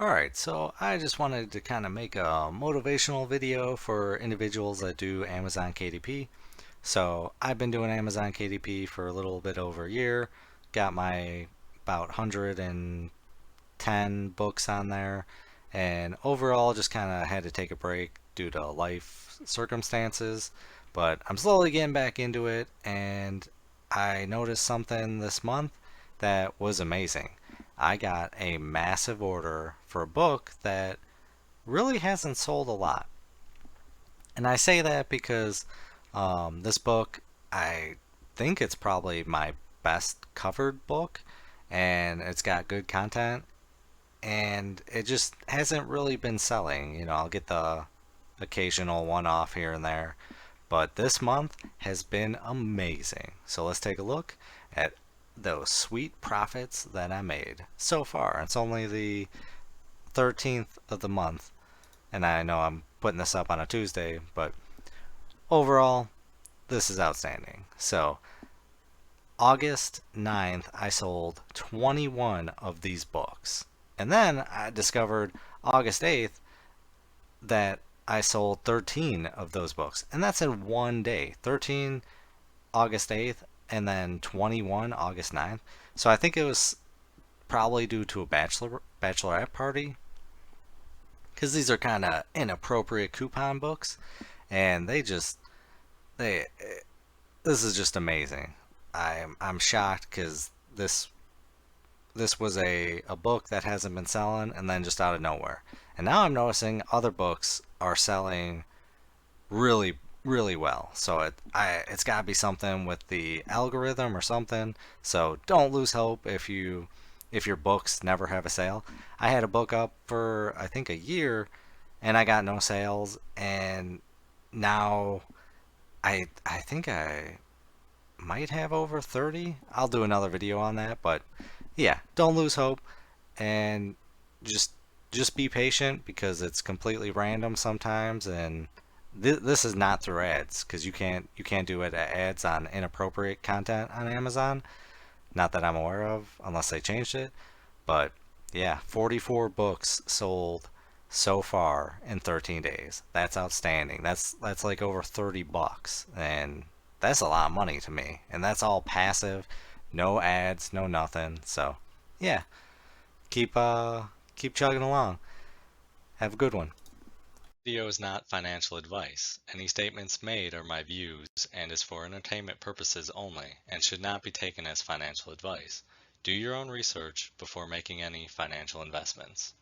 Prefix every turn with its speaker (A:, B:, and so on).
A: Alright, so I just wanted to kind of make a motivational video for individuals that do Amazon KDP. So I've been doing Amazon KDP for a little bit over a year, got my about 110 books on there, and overall just kind of had to take a break due to life circumstances, but I'm slowly getting back into it, and I noticed something this month that was amazing. I got a massive order for a book that really hasn't sold a lot. And I say that because this book, I think it's probably my best covered book, and it's got good content, and it just hasn't really been selling. I'll get the occasional one off here and there, but this month has been amazing. So let's take a look at those sweet profits that I made so far. It's only the 13th of the month, and I know I'm putting this up on a Tuesday, but overall, this is outstanding. So, August 9th, I sold 21 of these books. And then I discovered August 8th that I sold 13 of those books. And that's in one day. 13 August 8th and then 21 August 9th. So I think it was probably due to a bachelorette party, because these are kind of inappropriate coupon books, and they this is just amazing. I'm shocked because this was a book that hasn't been selling, and then just out of nowhere. And now I'm noticing other books are selling really really well. So it's got to be something with the algorithm or something. So don't lose hope if your books never have a sale. I had a book up for I think a year, and I got no sales, and now I think I might have over 30. I'll do another video on that, but yeah, don't lose hope, and just just be patient because it's completely random sometimes, and this is not through ads because you can't do it ads on inappropriate content on Amazon. Not that I'm aware of, unless they changed it. But yeah, 44 books sold so far in 13 days. That's outstanding. That's like over 30 bucks, and that's a lot of money to me. And that's all passive, no ads, no nothing. So, yeah, keep keep chugging along. Have a good one.
B: Video is not financial advice. Any statements made are my views and is for entertainment purposes only and should not be taken as financial advice. Do your own research before making any financial investments.